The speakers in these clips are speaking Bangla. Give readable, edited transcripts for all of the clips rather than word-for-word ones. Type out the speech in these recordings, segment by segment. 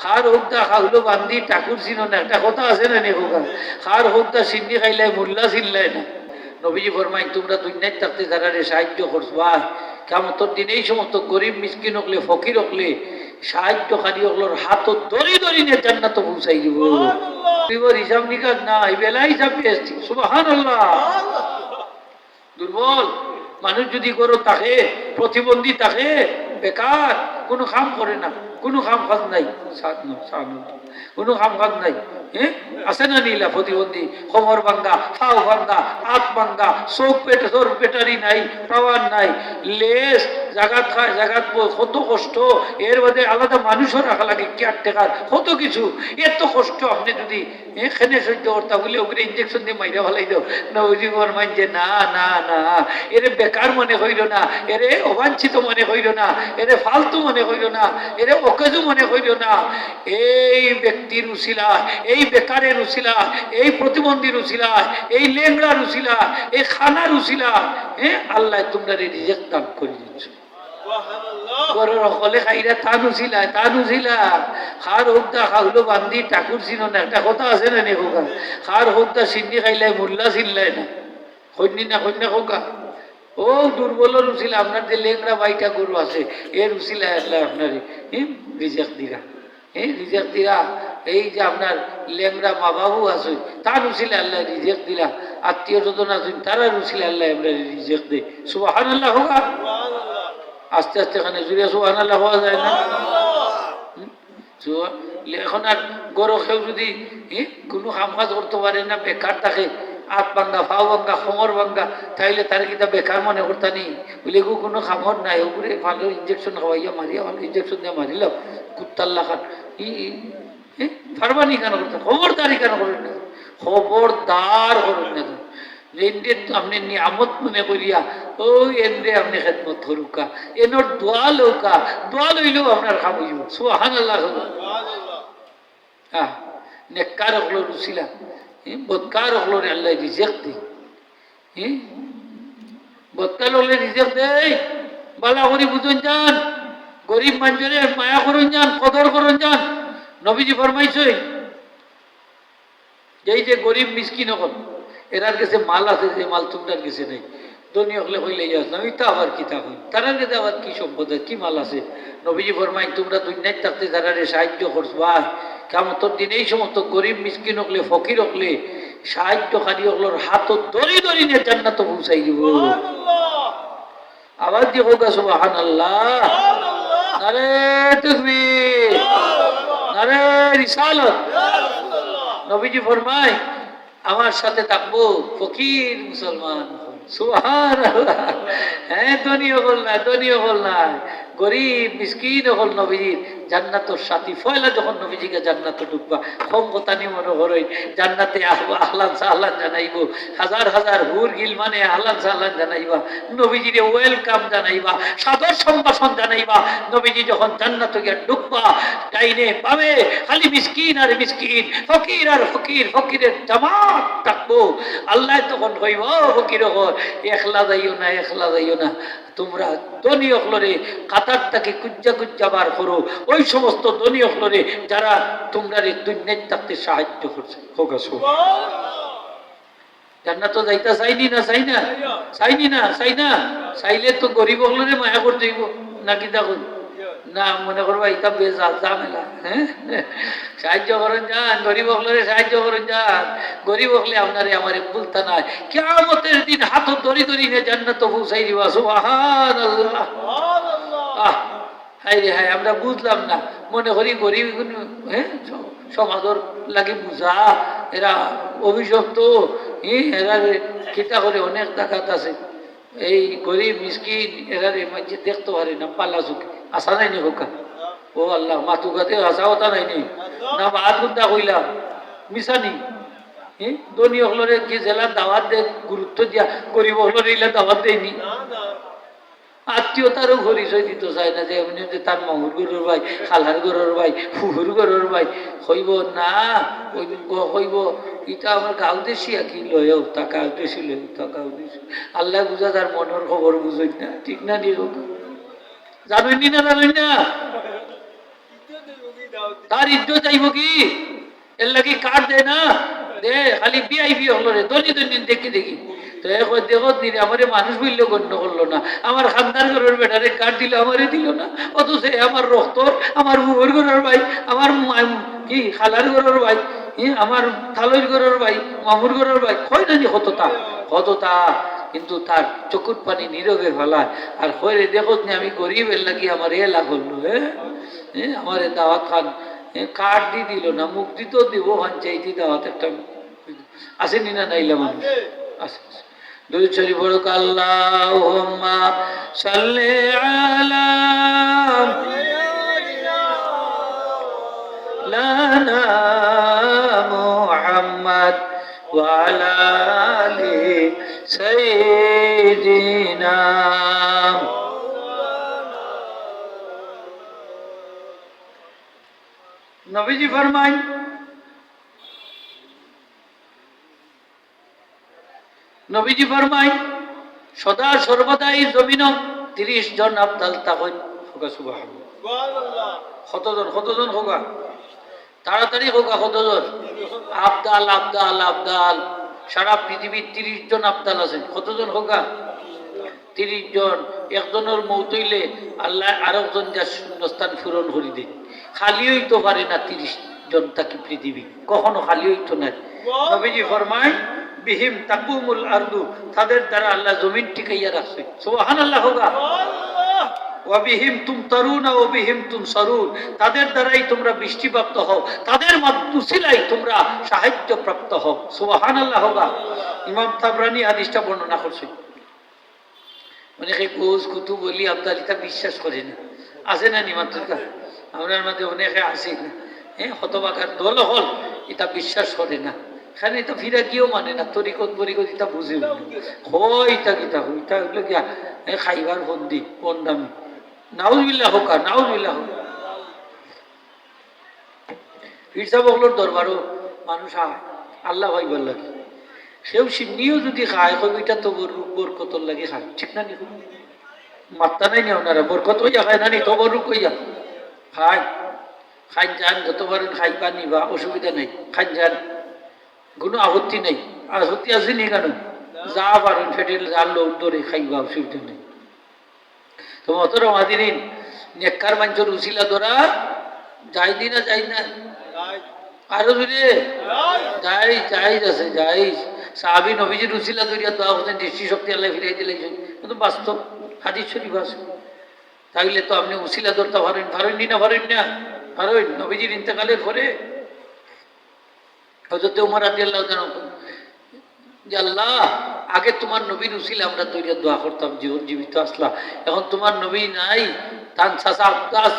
খার হোকদা খাওলো বান্ধি ঠাকুর চিনো না, একটা কথা আছে না নি হোকা, খার হোকদা সিন্নি খাইলাই মোল্লা চিনলাই না। নবীজি ফরমাই তোমরা দুনিয়ায় থাকতে যারা সাহায্য করবা কিয়ামতের দিন এই সমস্ত গরিব মিসকিন হকলে ফকির হকলে সাহায্যকারী হকলোর হাত ধরি ধরি নিয়ে জান্নাত পৌঁছাই দিব। হিসাব নিকাশ না, এই বেলা হিসাব পেয়েছি। সুবহানাল্লাহ। দুর্বল মানুষ যদি করো তাকে প্রতিবন্ধী তাকে বেকার কোনো কাম করে না, কোনো কাম কাজ নাই, কোনো কাম কাজ নাই। হ্যাঁ আছে না নীলা প্রতিবন্ধী, কোমর ভাঙ্গা, ফাও ভাঙ্গা, হাত ভাঙ্গা, চোখ পেটোর পেটারি নাই, পাওয়ার নাই, লেস জাগাত খায় জাগাত কত কষ্ট, এর মধ্যে আলাদা মানুষও রাখা লাগে, কেয়ারটেকার কত কিছু, এত কষ্ট আপনি যদি এখানে সহ্য করতা বলে ওগুলো ইঞ্জেকশন দিয়ে মাইরা ফেলাই দাও না, ওই জীবন মানছে না না না, এরে বেকার মনে হইল না, এরে অবাঞ্ছিত মনে হইল না, এরে ফালতু মনে হইল না, এরে অকেজু মনে হইল না। এই ব্যক্তির উসিলা, এই বেকারের উসিলা, এই প্রতিবন্ধীর উসিলা, এই লেংড়ার উসিলা, এই খানার উসিলা, আল্লাহ তোমরা রিজিক দান করে দিচ্ছ। গরের সকলে খাইরা তান উচিলা, তান উচিলা। খার হোকদা খাওলো বান্ধি ঠাকুর চিনো না, একটা কথা আছে না নি হোকা, খার হোকদা সিন্নি খাইলাই মোল্লা চিনলাই না। কন্যা না কন্যা হোকা ও দুর্বলের উচিলা, আপনার যে লেংরা বাইটা গরু আছে এর উচিলা আল্লাহ আপনার রিজেক দিরা, রিজেক দিরা। এই যে আপনার লেংরা মা বাবু আছে তার উচিলা আল্লাহ রিজেক দিলা, আত্মীয় স্বজন আছেন তারা উচিলা আল্লাহ আমরা রিজেক দেয়। সুবহানাল্লাহ হোকা। আস্তে আস্তে এখানে জুড়ে সুবহানাল্লাহ হওয়া যায় না? এখন আর গরু কেউ যদি কোনো কাম কাজ করতে পারে না, বেকার থাকে, হাত ভাঙ্গা, ফাও ভাঙ্গা, কোমর ভাঙ্গা, তাইলে তার কিতা বেকার মনে করতা নি বলে কোনো খামর নাই, ওগুলো ভালো ইঞ্জেকশন খাওয়াইয়া মারিয়া, ভালো ইঞ্জেকশন দিয়ে মারিল কুত্তাল্লা খান ফারবানি কেন করতেন, খবরদারি কেন করেন না, খবরদার করেন না। এন্ডে আপনি নিয়ামত মনে করিয়া ওই এন্ডে আপনি খেদমত করুকা, এনর দোয়া লৌকা, দোয়া লইলেও আপনার খাবইব। সুবহানাল্লাহ। হ্যাঁ নেককার হলো রুসিলা, বদকার হলো আল্লাহ রিজেক দেয়, বদকার হলে রিজেক দেয়। বালা করি বুঝুন যান, গরিব মানুষের মায়া করুন যান, কদর করুন যান। নবীজি ফরমাইছে এই যে গরিব মিসকিন হল এরার কাছে মাল আছে, যে মাল তোমরার কাছে নেই, ধনী হলে হইলে আসলাম এটা আবার কি তা হই, তারার কাছে আবার কি সম্পদ কি মাল আছে। নবীজি ফরমাই তোমরা দুনিয়ায় থাকতে যারা সাহায্য করবা কিয়ামতের দিন এই সমস্ত গরিব মিসকিন হকলে ফকির হকলে সাহায্যকারী হকলোর হাত ধরি ধরি নিয়ে জান্নাত পৌঁছাই দিব। আবার দিয়ে হোক সুবহানাল্লাহ, নারে তাকবীর, নারে রিসালাত। নবীজি ফরমায় আমার সাথে থাকবো ফকির মুসলমান। সুবহানাল্লাহ। হ্যাঁ ধনী হল না, ধনী হল না, গরিব মিসকিন হল নবীজির জান্নাতের সাথী। ফয়লা যখন নবীজিকে জান্নাতে ঢুকবা কম কথা নি মনে করই, জান্নাতে আহলান সাহলান জানাইব, হাজার হাজার হুর গিল মানে আহলান সাহলান জানাইবা, নবীজিরে ওয়েলকাম জানাইবা, সাদর সম্ভাষণ জানাইবা। নবীজি যখন জান্নাতে গিয়ে ঢুকবা ডাইনে পাবে খালি মিসকিন আর মিসকিন, ফকির আর ফকির, ফকিরের জামাত থাকবো। আল্লাহ তখন কইব ফকির হল একলা যাইও না, একলা যাইও না, তোমরা ধনী হকলরে কাতার তাকে কুজ্জা কুজ্জা বার করো, ওই সমস্ত ধনী হকলরে যারা তোমরা দুনিয়ায় থাকতে সাহায্য করছে। হোক জান্নাত তো যাইতা চাইনি না, চাই না, চাইনি না, চাই না, চাইলে তো গরিব হকলরে মায়া করে যাইব নাকি দেখুন না, মনে করবা এটা বেশ ঝামেলা। হ্যাঁ সাহায্য করেন যান, গরিব হকলরে সাহায্য করেন যান, গরিব হকলে আপনারে আমারে বলতে নাই, কিয়ামতের দিন হাত ধরি ধরি নিয়ে জান্নাত পৌঁছাই দিবা। সুবহানাল্লাহ। হাই রে হাই, আমরা বুঝলাম না, মনে করি গরিব সমাজর লাগে বুঝা, এরা অভিশপ্ত, এরা খিতা করে অনেক ডাকাত আছে, এই গরিব মিসকিন এরা দেখতে পারে না, পাল্লা চুকে আসা নাই নি হোকা। ও আল্লাহ মাতুকাতে আসা হতা নাই নি না, বাদ গুদ্দা কইলাম মিশানি। ধনী হলরে কি জেলার দাওয়াত দে, গুরুত্ব দিয়া, গরিব হলরে ইলা দাওয়াত দেয়নি। আত্মীয়তারও পরিচয় দিত চায় না, যে এমনি যে তার মাহুর গরুর ভাই, খালার গরুর ভাই, ফুহুর গরুর ভাই, হইব না, হইব এটা আমার গাঁও দেশি কি লয়েও তা গাঁও দেশি লই, তা গাঁও দেশি। আল্লাহ বুঝা তার মনের খবর বুঝই না, ঠিক না নিয়ে জানোই না, জানোই না তার ইজ্জত যাইব কি? এর লাগি কার্ড দেয় না, দে খালি ভিআইপি হলো রে, দৈনিক দৈনিক দেখি দেখি। তো এখন দেখো দিনে আমারে মানুষ বললে গণ্য করলো না, আমার খানদার ঘরের বেটারে কার্ড দিল, আমারে দিল না। অথচ আমার রক্ত, আমার বুয়ের ঘরের ভাই, আমার কি খালার ঘরের ভাই, আমার থালইর ঘরের ভাই, মামুর ঘরের ভাই, হয় না যে হততা হততা। কিন্তু তার চকুর পানি নীরবে ফেলায় আর হয়ে দেখো আমি গরিবের লাগি আমার এ লাভ হলো, আমার দাওয়াত খান কার্ড দিয়ে দিল না, মুখ দিতেও দিব খান চাইছি দাওয়াত একটা আসেনি না নাইলা মানুষ আছে। দুরূদ শরীফ পড়ো, আল্লাহুম্মা সাল্লি আলা লানা মুহাম্মাদ ওয়া আলা আলি সাইয়্যিদিনা। নবীজি ফরমায়, নবীজি ফরমায় সদা সর্বদা এই জমিন 30 জন আবদাল তাকইন। সুবহানাল্লাহ। কতজন কতজন হোগা, তাড়াতাড়ি হোগা, কতজন আবদাল আবদাল আবদাল। সারা পৃথিবীর 30 জন আবদাল আছেন। কতজন হোগা? 30 জন। একজনের মৌত হইলে আল্লাহ আরেকজন যা শূন্যস্থান পূরণ করে দেন। খালি হইতে পারে না 30 জন তাকি পৃথিবী, কখনো খালি হইতো না। নবীজি ফরমায় বিহিম তাকুমুল আরদু, তাদের দ্বারা আল্লাহ জমিন টিকাইয়া রাখছে। সুবহানাল্লাহ হোগা। ওয়াবিহিম তুমতারুনা ওয়াবিহিম তুনসারুন, তাদের দ্বারাই তোমরা বৃষ্টিপ্রাপ্ত হও, তাদের মাধ্যমেই তোমরা সাহায্য প্রাপ্ত হও। সুবহানাল্লাহ হোগা। ইমাম তাবরানী হাদিসটা বর্ণনা করছে। অনেকে কোজ কুতু বলি আব্দালিকা বিশ্বাস করে না, আছে না নিমাত্রিকা আমরার মধ্যে অনেকে আসি না, হতবাকার দল হল এটা বিশ্বাস করে না। এখানে তো ফিরা কিও মানে না, তরিকত বরিকত এটা বুঝে হইতা কিতা হইতা হইলো গিয়া খাইবার বন্দি কোন দামি। নাউজুবিল্লাহ হোক, নাউজুবিল্লাহ হোক। পীর সাহেবগুলোর দরবারও মানুষ আয় আল্লাহ ভাইবার লাগে, সেও সিন্নিও যদি খায় কবিটা তো বরকতর লাগে খায়, ঠিক না? দেখুন মাত্তা নাই নি ওনারা, বরকত হইয়া খায় না নি, তো বরুক হইয়া খায়। খাই যান, যতবার খাইবা নিবা অসুবিধা নেই, খাই যান, কোনো আপত্তি নেই। আপত্তি আছে নি কেন? যা পারেন ফেটেল যার লোক ধরে খাইবা, অসুবিধা নেই। তো মতরা মাদিন নেককার মানুষের উচিলা ধরা যাই দি না, যাই না আরো যদি যাই যাই আছে যাই। সাহাবী নবীজির উচিলা ধরিয়া দোয়া করছেন, দৃষ্টিশক্তি আল্লাহ ফিরাই দিলেন, কিন্তু বাস্তব হাদিস শরীফ আছে। তাইলে তো আপনি উচিলা ধরতে পারেন, পারেননি না? পারেন না? পারেন। নবীজির ইন্তেকালের পরে হযরত ওমর রাদিয়াল্লাহু তাআলা যে আল্লাহ, আগে তোমার নবীর উসিলা আমরা তৈরি দোয়া করতাম, জীবন জীবিত আসলা, এখন তোমার নবী নাই, তান চাচা আব্বাস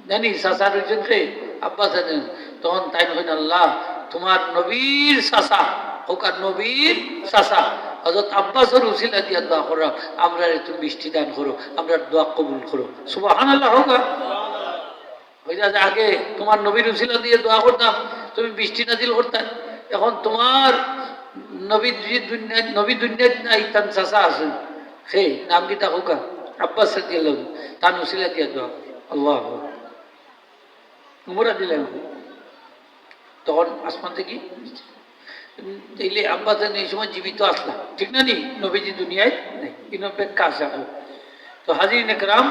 জানি চাচা রয়েছেন কে আব্বাস আছেন, তখন তাই নয় আল্লাহ তোমার নবীর চাচা হোক, আর নবীর চাচা হযরত আব্বাসের উসিলা দিয়া দোয়া করো, আমরা তুমি বৃষ্টি দান করো, আমরা দোয়া কবুল করো। সুবহানাল্লাহ হোক। আগে তোমার নবীর উসিলা দিয়ে দোয়া করতাম, তুমি বৃষ্টি নাজিল করতাম, এখন তোমার নবী দুনিয়াত নাই, তান চাচা আছেন, হে নাম কি তা হোক আব্বাস রাদিয়াল্লাহু তার উসিলা দিয়ে দোয়া। আল্লাহ উমরা দিলেন, তখন আসমান থেকে দেখলে আব্বাস এই সময় জীবিত আসলা, ঠিক না? নি নবীজি দুনিয়ায় নেই, কিন্তু ব্যাখ্যা আছে। তো হাজির একরাম,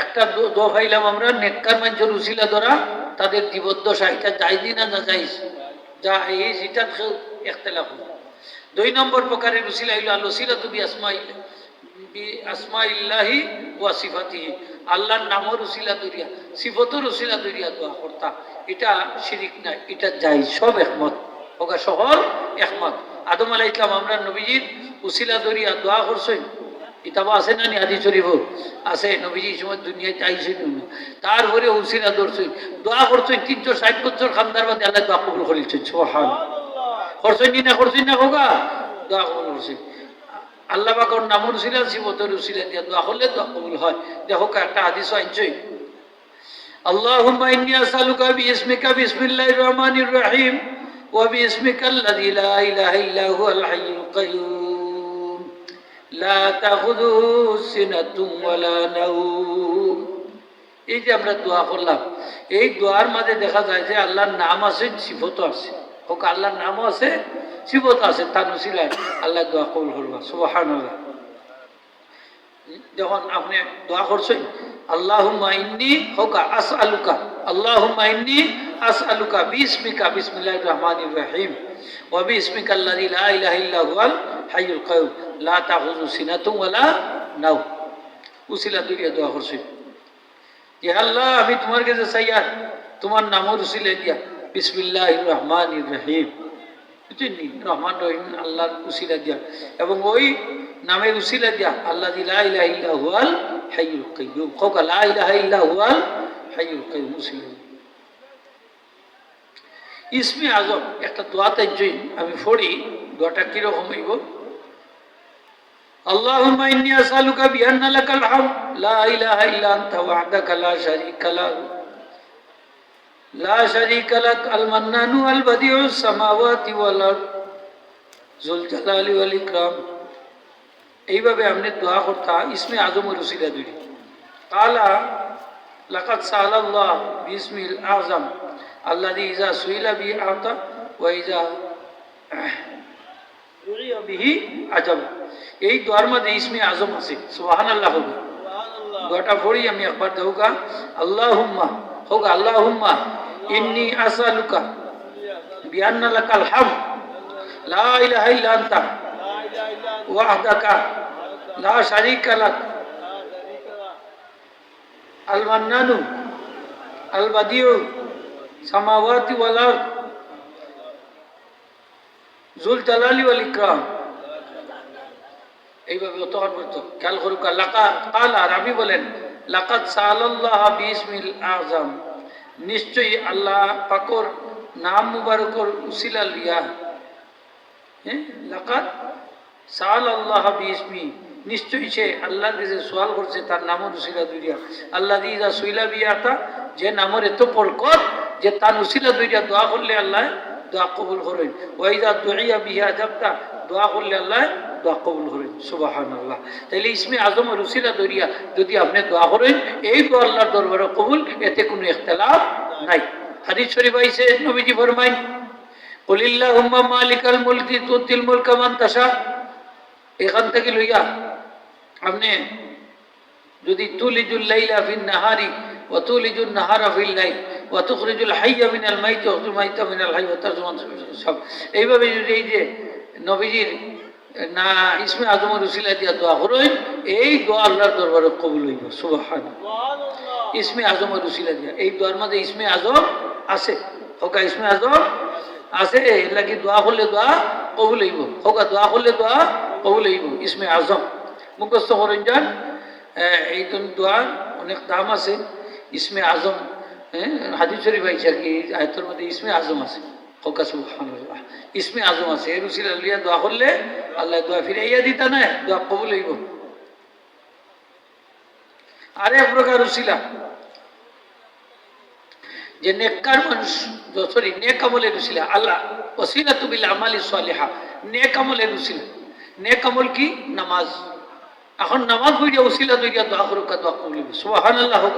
একটা দোয়া পাইলাম আমরা, নেককার মানুষের উসিলা ধরা তাদের জীবদ্দশা, এটা যাইজি না না যাইজ, যা এই যেটা কেউ ইখতিলাফ। 2 নম্বর প্রকারের উসিলা হইল আল ওসিলাতু আসমাইল্লাহি ওয়া সিফাতিহি, আল্লাহর নামের উসিলা ধরিয়া, সিফতের উসিলা ধরিয়া দোয়া করতা, এটা শিরিক না, এটা জায়েজ, সব একমত ওগা, শহর একমত। আদম আলাইহিস সালাম আমরা নবীজির উসিলা ধরিয়া দোয়া করছেন, কিতাব আছে না নি? হাদিস শরীফ আছে। নবীজি সময় দুনিয়ায় চাইছেন, তারপরে উসিলা ধরছেন, দোয়া করছেন, 360 বছর খানদার বাদে আল্লাহ দোয়া কবুল করেছেন। সুবহানাল্লাহ। করছেন না? করছেন না হোগা? দোয়া কবুল করছেন। আল্লাহ পাকের নামের উসিলা, সিফতের উসিলা দিয়া দোয়া করলে দোয়া কবুল হয়। দেখো একটা হাদিস আনছে, আল্লাহুম্মা ইন্নী আসআলুকা বিইসমিকা বিসমিল্লাহির রহমানির রহিম ওয়া বিইসমিকাল্লাযী লা ইলাহা ইল্লা হুয়াল হাইয়ুল কাইয়্যুম লা তাখুযুহু সিনাতুন ওয়ালা নাওম এই যে আমরা দোয়া করলাম, এই দোয়ার মাঝে দেখা যায় যে আল্লাহর নাম আছে, সিফতও আছে। হোক আল্লাহর নামও আছে, সিফত আছে, তার উসিলায় আল্লাহ দোয়া কবুল করবা। সুবহানাল্লাহ। যখন আপনি দোয়া করছেন আল্লাহুম্মা ইন্নী হোক আসআলুকা, আল্লাহুম্মা ইন্নী আসআলুকা বিসমিকা, বিসমিল্লাহির রহমানির রহিম, ওয়া বিসমিকা আল্লাযী লা ইলাহা ইল্লা হুয়াল হাইয়ুল কাইয়ুম লা তাখুযু সিনাতুন ওয়ালা নাও। উসিলা দিয়ে দোয়া করছেন যে আল্লাহ আমি তোমার কাছে চাইয়া তোমার নামের উসিলা দিয়া বিসমিল্লাহির রহমানির রহিম, বুঝছেন? রহমান রহিম আল্লাহর উসিলা দিয়া, এবং ওই নামের উসিলা দিয়া আল্লাযী লা ইলাহা ইল্লা হুয়াল হাইয়ুল কাইয়ুম, হোক লা ইলাহা ইল্লা হুয়াল হাইয়ুল কাইয়ুম উসিলা। ইসমে আজম একটা দোয়া তাইছেন, আমি পড়ি, দোয়াটা কিরকম হইব? আল্লাহুম্মা ইন্নী আসআলুকা বিআন্না লাকাল হামদ লা ইলাহা ইল্লা আনতা ওয়াহদাকা লা শারীকা লাক, লা শারীকা লাক আল মান্নানু আল বাদিউস সামাওয়াতি ওয়াল আরদ যুল জালালি ওয়াল ইকরাম। এইভাবে আপনি দোয়া করতা ইসমে আজমের উসিলা দুটি। কালা লাকাদ সাআলাল্লাহ বিসমিল আযম আল্লাযী ইযা সুইলা বিহি আতা ওয়া ইযা দুরিয়া বিহি আজাব। এই দোয়ার মধ্যে ইসমে আজম আছে। সুবহানাল্লাহ হবে। দোয়াটা পড়ি আমি একবার দেউকা। আল্লাহুম্মা হোক আল্লাহুম্মা ইন্নী আসআলুকা বিআন্না লাকাল হামদ লা ইলাহা ইল্লা আনতা ওয়াহদাকা লা শারীকা লাক আল মান্নানু আল বাদিউ সামাওয়াতি ওয়াল আরদ যুল জালালি ওয়াল ইকরাম। এইভাবে তখন বলতো খেয়াল করুক। কালা রাবি বলেন লাকাদ সাআলাল্লাহ বিসমিল আযম, নিশ্চয়ই আল্লাহ পাকর নাম মুবারকর উসিলা লিয়া, লাকাদ সাআলাল্লাহ বিসমি, নিশ্চয়ই সে আল্লাহর কাছে সওয়াল করছে তার নামের উসিলা দুইয়া। আল্লাযী ইযা সুইলা বিহি আতা, যে নামের এত বরকত যে তার উসিলা দুইয়া দোয়া করলে আল্লাহ দোয়া কবুল করেন। ওয়া ইযা দুইয়া বিহি আজাবতা, দোয়া করলে আল্লাহ দোয়া কবুল করেন। সুবহানাল্লাহ। তাইলে ইসমে আজমের উসিলা দরিয়া যদি আপনি দোয়া করেন, এই দোয়া আল্লাহর দরবারে কবুল, এতে কোনো ইখতিলাফ নাই। হাদিস শরীফ আইছে, নবীজি ফরমায় কুলিল্লাহুম্মা মালিকাল মুলকি তুতিল মুলকা মান তাশা। এখান থেকে লইয়া আপনি যদি তুলিজুল লাইলা ফিন নাহারি ওয়া তুলিজুন নাহারা ফিল লাইল ওয়া তুখরিজুল হাইয়া মিনাল মাইত ওয়া তুখরিজুল মাইতা মিনাল হাইয় ওয়া তারজুমান সব, এইভাবে যদি এই যে নবীজির না ইসমে আজমের উসিলা দিয়া দোয়া করেন, এই দোয়া আল্লাহর দরবারে কবুল হইব। সুবহানাল্লাহ। ইসমে আজমের উসিলা দিয়া, এই দোয়ার মধ্যে ইসমে আজম আছে। হোক ইসমে আজম আছে, এর লাগি দোয়া করলে দোয়া কবুল হইব। হোক দোয়া করলে দোয়া কবুল হইব। ইসমে আজম মুখস্থ করেন যান। এই দোয়ার অনেক দাম আছে। ইসমে আজম হাদিস শরীফ আইছে কি আয়াতের মধ্যে ইসমে আজম আছে। হোক সুবহানাল্লাহ, ইসমে আজম আছে। এর উসিলা লিয়া দোয়া করলে আল্লাহ দোয়া ফিরাইয়া দিতা না, দোয়া কবুল হইব। আরেক প্রকার উসিলা যে নেককার মানুষ, সরি নেক আমলের উসিলা, আল্লাহ ওসিলাতু বিল আমালি সালিহা, নেক আমলের উসিলা। নেক আমল কি? নামাজ। এখন নামাজ পড়িয়া উসিলা দইয়া দোয়া করুক, দোয়া কবুল হইব। সুবহানাল্লাহ। হোক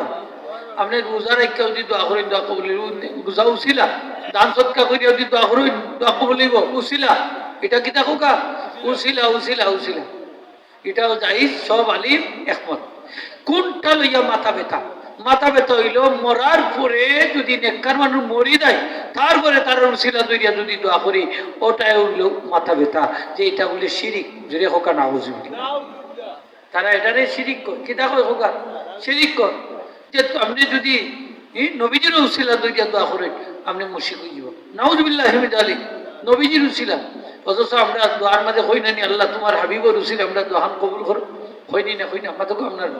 আপনি রোজা রাখিয়া যদি দোয়া করেন দোয়া কবুল হইব, রোজা উসিলা। দান সদকা করিয়া যদি দোয়া করেন দোয়া কবুল হইব, উসিলা। এটা কি দেখো কা? উসিলা উসিলা উসিলা। এটাও জায়েজ, সব আলিম একমত। কোনটা লইয়া মাথা ব্যথা? মাথা ব্যথা হইল মরার পরে যদি নেককার মানুষ মরি যায়, তারপরে তার উসিলা দইয়া যদি দোয়া করি, ওটাই হইল মাথা ব্যথা। যে এটা বলে শিরিক, জুড়ে হোকা না হুজুরি, তারা এটারে শিরিক কর। কি দেখো হোকা শিরিক কর। যে আপনি যদি নবীজির উসিলা দইয়া দোয়া করেন, আপনি মুশরিক হয়ে যাব। নাউজুবিল্লাহি মিন যালিক। নবীজির উসিলা, অথচ আমরা দোয়ার মাঝে হই না আল্লাহ তোমার হাবিবর উসিলা আমরা দোয়ান কবুল করো, হয়নি না হই না আমাদেরকে আপনার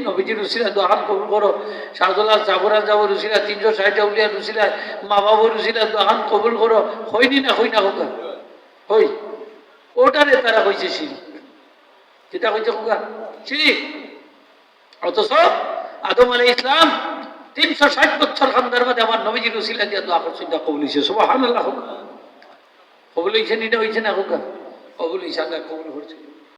নবীজির উসিলা দোয়ান কবুল করো। শাহদুল্লাহ জাবরান যাবর উসিলা, 360 আউলিয়ার উসিলা, মা বাবার উসিলা দোয়ান কবুল করো, হয়নি না হই না হোক হই। ওটারে তারা কইছে শিরিক। যেটা কইছে হোক শিরিক। অথচ আদম আলাইহিস ইসলাম 360 বছর খানদার মধ্যে আমার নবীজির উসিলা দিয়া দোয়া করছেন, দোয়া কবুল হইছে। সুবহানাল্লাহ। হোক কবুল হইছে, নিটা হইছে না হোক কবুল হইছে, আল্লাহ কবুল করছে।